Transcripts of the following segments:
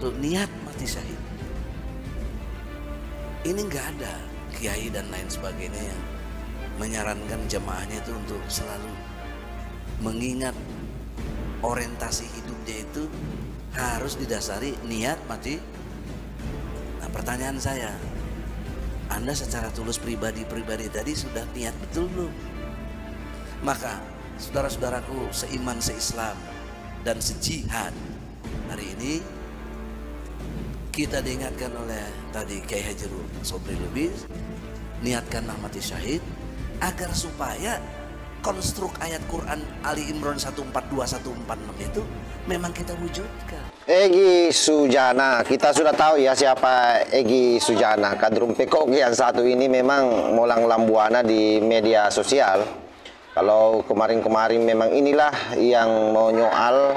untuk niat mati syahid. Ini nggak ada kiai dan lain sebagainya yang menyarankan jemaahnya itu untuk selalu mengingat orientasi hidupnya itu harus didasari niat mati. Nah, pertanyaan saya, Anda secara tulus pribadi tadi sudah niat betul belum? Maka saudara-saudaraku seiman, seislam dan sejihad, hari ini kita diingatkan oleh tadi Kiai Haji Sobri Lubis, niatkanlah mati syahid agar supaya konstruk ayat Quran Ali Imran 142 146 itu memang kita wujudkan. Egy Sujana, kita sudah tahu ya siapa Egy Sujana. Kadrun Pekok yang satu ini memang molang lambuana di media sosial. Kalau kemarin-kemarin memang inilah yang mau nyoal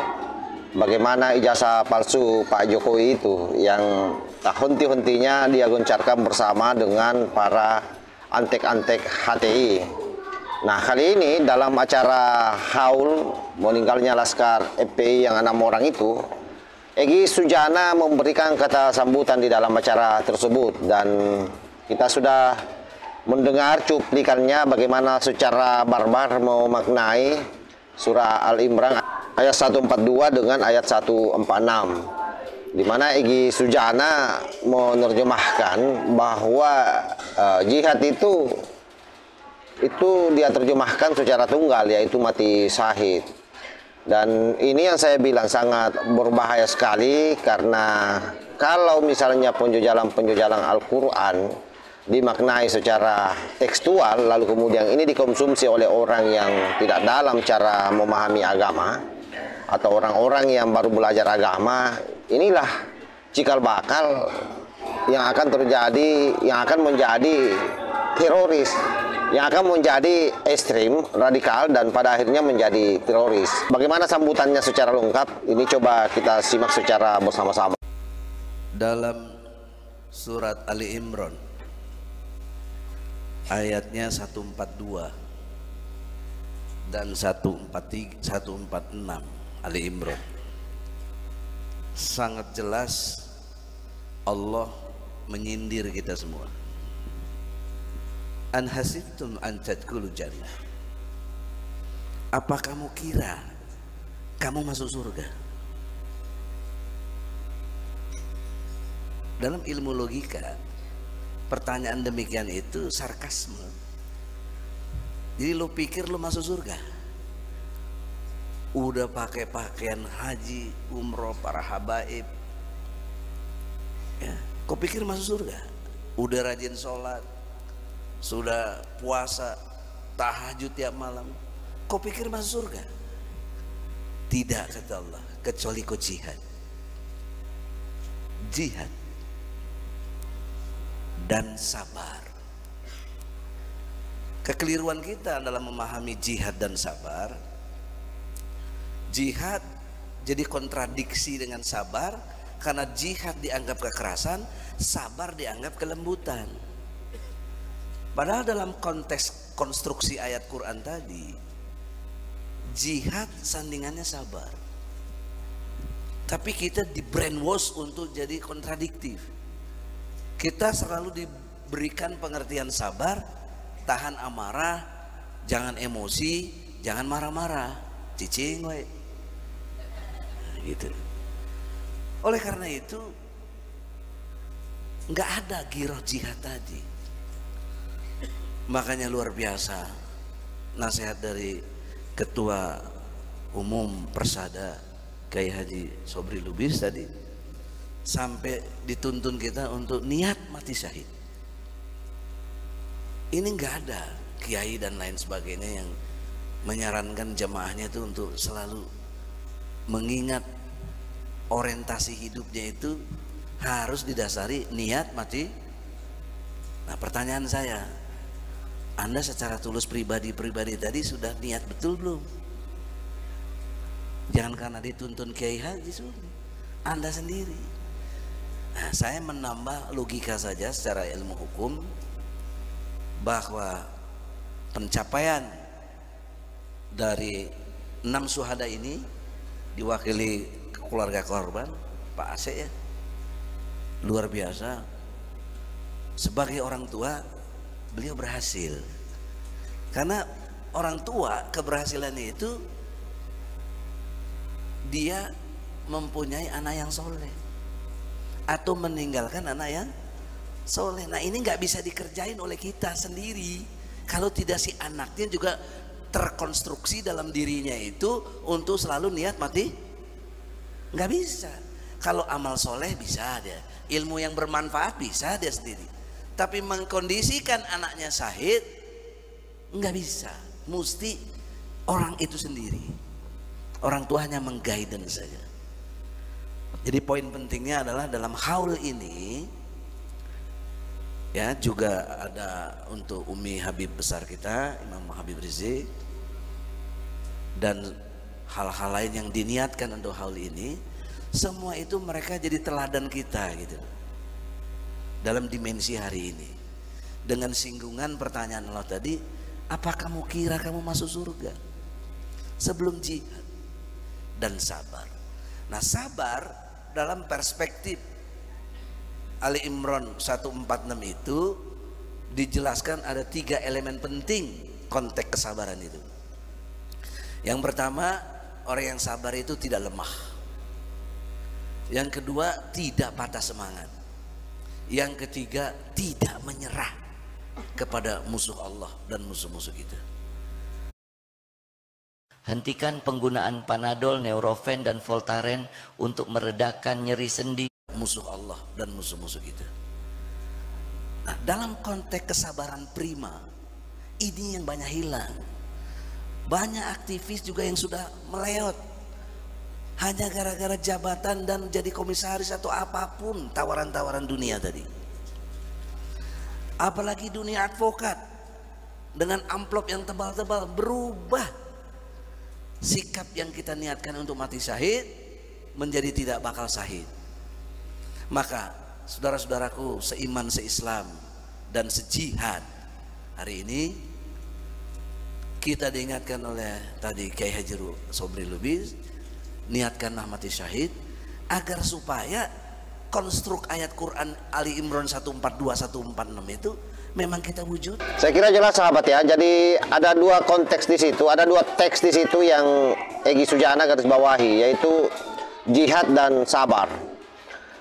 bagaimana ijazah palsu Pak Jokowi itu yang tak henti-hentinya dia gencarkan bersama dengan para antek-antek HTI. Nah, kali ini dalam acara haul meninggalnya Laskar FPI yang 6 orang itu, Egy Sujana memberikan kata sambutan di dalam acara tersebut, dan kita sudah mendengar cuplikannya bagaimana secara barbar memaknai surah Al-Imran ayat 142 dengan ayat 146, di mana Egy Sujana menerjemahkan bahwa jihad itu dia terjemahkan secara tunggal, yaitu mati syahid. Dan ini yang saya bilang sangat berbahaya sekali, karena kalau misalnya penjujalan Al-Quran dimaknai secara tekstual lalu kemudian ini dikonsumsi oleh orang yang tidak dalam cara memahami agama atau orang-orang yang baru belajar agama, inilah cikal bakal yang akan terjadi, yang akan menjadi teroris, yang akan menjadi ekstrim, radikal, dan pada akhirnya menjadi teroris. Bagaimana sambutannya secara lengkap? Ini coba kita simak secara bersama-sama. Dalam surat Ali Imran ayatnya 142 dan 146 Ali Imran sangat jelas Allah menyindir kita semua. An hasibtum an tadkhulul jannah. Apa kamu kira kamu masuk surga? Dalam ilmu logika, pertanyaan demikian itu sarkasme. Jadi lo pikir lo masuk surga? Udah pakai pakaian haji, umroh, para habaib, ya, kau pikir masuk surga? Udah rajin sholat, sudah puasa, tahajud tiap malam, kau pikir masuk surga? Tidak, kata Allah, kecuali kau jihad. Jihad dan sabar. Kekeliruan kita dalam memahami jihad dan sabar, jihad jadi kontradiksi dengan sabar, karena jihad dianggap kekerasan, sabar dianggap kelembutan. Padahal dalam konteks konstruksi ayat Quran tadi, jihad sandingannya sabar. Tapi kita di brainwash untuk jadi kontradiktif. Kita selalu diberikan pengertian sabar, tahan amarah, jangan emosi, jangan marah-marah, cicing we. Nah, gitu. Oleh karena itu nggak ada giroh jihad tadi. Makanya luar biasa nasihat dari Ketua Umum Persada Kiai Haji Sobri Lubis tadi, sampai dituntun kita untuk niat mati syahid. Ini nggak ada kiai dan lain sebagainya yang menyarankan jemaahnya itu untuk selalu mengingat orientasi hidupnya itu harus didasari niat mati. Nah, pertanyaan saya, Anda secara tulus pribadi tadi sudah niat betul belum? Jangan karena dituntun Kiai Haji, Anda sendiri. Nah, saya menambah logika saja secara ilmu hukum bahwa pencapaian dari 6 syuhada ini diwakili keluarga korban Pak Aceh, ya, luar biasa. Sebagai orang tua, beliau berhasil. Karena orang tua keberhasilannya itu dia mempunyai anak yang soleh atau meninggalkan anak yang soleh. Nah ini nggak bisa dikerjain oleh kita sendiri kalau tidak si anaknya juga terkonstruksi dalam dirinya itu untuk selalu niat mati. Nggak bisa. Kalau amal soleh bisa dia, ilmu yang bermanfaat bisa dia sendiri, tapi mengkondisikan anaknya syahid nggak bisa, mesti orang itu sendiri. Orang tua hanya mengguidance saja. Jadi poin pentingnya adalah dalam haul ini ya, juga ada untuk Umi Habib besar kita, Imam Habib Rizik, dan hal-hal lain yang diniatkan untuk haul ini. Semua itu mereka jadi teladan kita gitu dalam dimensi hari ini. Dengan singgungan pertanyaan Allah tadi, apa kamu kira kamu masuk surga sebelum jihad dan sabar? Nah sabar dalam perspektif Ali Imran 146 itu dijelaskan ada 3 elemen penting konteks kesabaran itu. Yang pertama, orang yang sabar itu tidak lemah. Yang kedua, tidak patah semangat. Yang ketiga, tidak menyerah kepada musuh Allah dan musuh-musuh kita. Hentikan penggunaan Panadol, Neurofen, dan Voltaren untuk meredakan nyeri sendi. Musuh Allah dan musuh-musuh kita. Nah, dalam konteks kesabaran prima ini yang banyak hilang. Banyak aktivis juga yang sudah meleot hanya gara-gara jabatan dan jadi komisaris atau apapun tawaran-tawaran dunia tadi. Apalagi dunia advokat dengan amplop yang tebal-tebal, berubah sikap yang kita niatkan untuk mati syahid menjadi tidak bakal syahid. Maka saudara-saudaraku seiman, seislam, dan sejihad, hari ini kita diingatkan oleh tadi Kiai Haji Sobri Lubis, niatkanlah mati syahid agar supaya konstruk ayat Quran Ali Imran 142 146 itu memang kita wujud. Saya kira jelas sahabat ya. Jadi ada 2 konteks di situ, ada 2 teks di situ yang Egy Sujana garis bawahi, yaitu jihad dan sabar.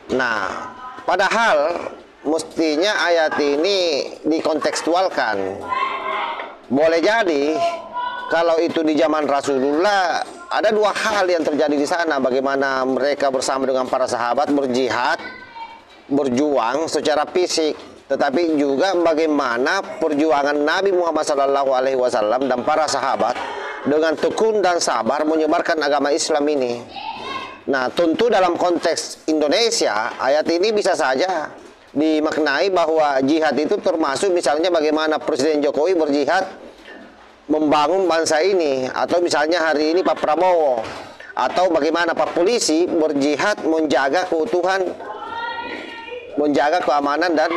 Nah, padahal mestinya ayat ini dikontekstualkan. Boleh jadi kalau itu di zaman Rasulullah ada 2 hal yang terjadi di sana. Bagaimana mereka bersama dengan para sahabat berjihad, berjuang secara fisik, tetapi juga bagaimana perjuangan Nabi Muhammad SAW dan para sahabat dengan tekun dan sabar menyebarkan agama Islam ini. Nah, tentu dalam konteks Indonesia, ayat ini bisa saja dimaknai bahwa jihad itu termasuk misalnya bagaimana Presiden Jokowi berjihad membangun bangsa ini, atau misalnya hari ini Pak Prabowo, atau bagaimana Pak Polisi berjihad menjaga keutuhan, menjaga keamanan dan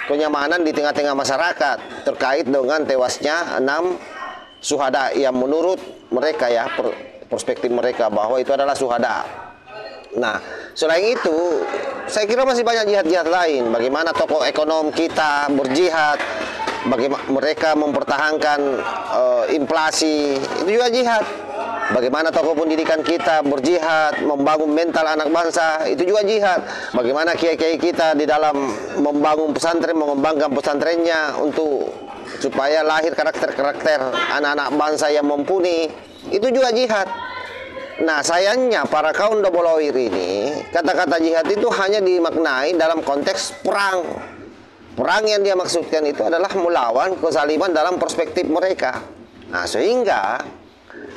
kenyamanan di tengah-tengah masyarakat terkait dengan tewasnya 6 syuhada yang menurut mereka ya, perspektif mereka bahwa itu adalah syuhada. Nah, selain itu saya kira masih banyak jihad-jihad lain. Bagaimana tokoh ekonom kita berjihad, bagaimana mereka mempertahankan inflasi, itu juga jihad. Bagaimana tokoh pendidikan kita berjihad membangun mental anak bangsa, itu juga jihad. Bagaimana kiai-kiai kita di dalam membangun pesantren, mengembangkan pesantrennya untuk supaya lahir karakter-karakter anak-anak bangsa yang mumpuni, itu juga jihad. Nah, sayangnya para kaum dobolawir ini, kata-kata jihad itu hanya dimaknai dalam konteks perang. Perang yang dia maksudkan itu adalah melawan kezaliman dalam perspektif mereka. Nah, sehingga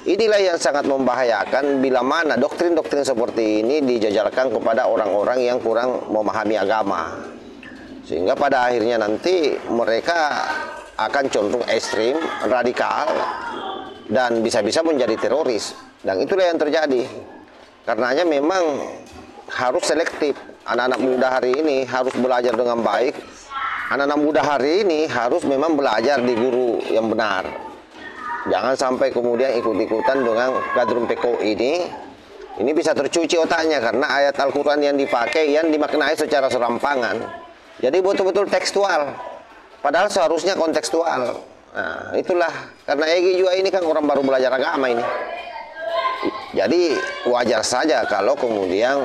inilah yang sangat membahayakan bila mana doktrin-doktrin seperti ini dijajarkan kepada orang-orang yang kurang memahami agama. Sehingga pada akhirnya nanti mereka akan cenderung ekstrim, radikal, dan bisa-bisa menjadi teroris. Dan itulah yang terjadi. Karenanya memang harus selektif. Anak-anak muda hari ini harus belajar dengan baik. Anak-anak muda hari ini harus memang belajar di guru yang benar. Jangan sampai kemudian ikut-ikutan dengan gadrun PKO ini Ini bisa tercuci otaknya karena ayat Al-Quran yang dipakai yang dimaknai secara serampangan. Jadi betul-betul tekstual. Padahal seharusnya kontekstual. Nah, itulah karena Egy juga ini kan orang baru belajar agama ini. Jadi wajar saja kalau kemudian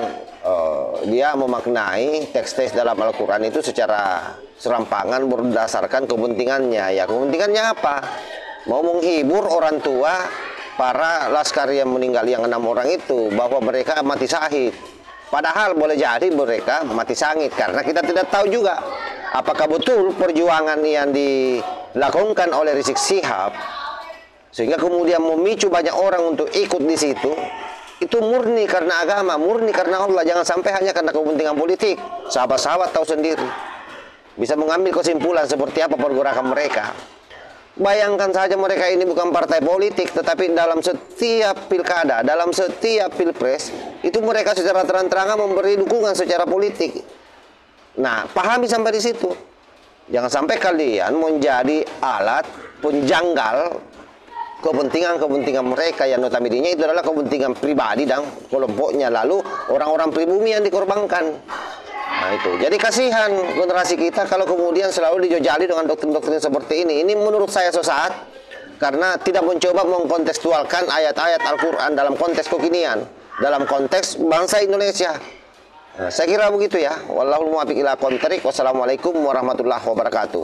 dia memaknai teks-teks dalam Al-Quran itu secara serampangan berdasarkan kepentingannya. Ya kepentingannya apa? Mau menghibur orang tua para laskar yang meninggal yang 6 orang itu bahwa mereka mati syahid. Padahal boleh jadi mereka mati syahid karena kita tidak tahu juga apakah betul perjuangan yang dilakukan oleh Rizik Syihab sehingga kemudian memicu banyak orang untuk ikut di situ. Itu murni karena agama, murni karena Allah. Jangan sampai hanya karena kepentingan politik. Sahabat-sahabat tahu sendiri. Bisa mengambil kesimpulan seperti apa pergerakan mereka. Bayangkan saja mereka ini bukan partai politik, tetapi dalam setiap pilkada, dalam setiap pilpres, itu mereka secara terang-terangan memberi dukungan secara politik. Nah, pahami sampai di situ. Jangan sampai kalian menjadi alat penjanggal kepentingan-kepentingan mereka yang notabene itu adalah kepentingan pribadi dan kelompoknya, lalu orang-orang pribumi yang dikorbankan. Nah itu, jadi kasihan generasi kita kalau kemudian selalu dijojali dengan doktrin-doktrin seperti ini. Ini menurut saya sesat karena tidak mencoba mengkontekstualkan ayat-ayat Al-Quran dalam konteks kekinian, dalam konteks bangsa Indonesia. Nah, saya kira begitu ya. Wallahul muwaffiq ila aqwamit thoriq. Wassalamualaikum warahmatullahi wabarakatuh.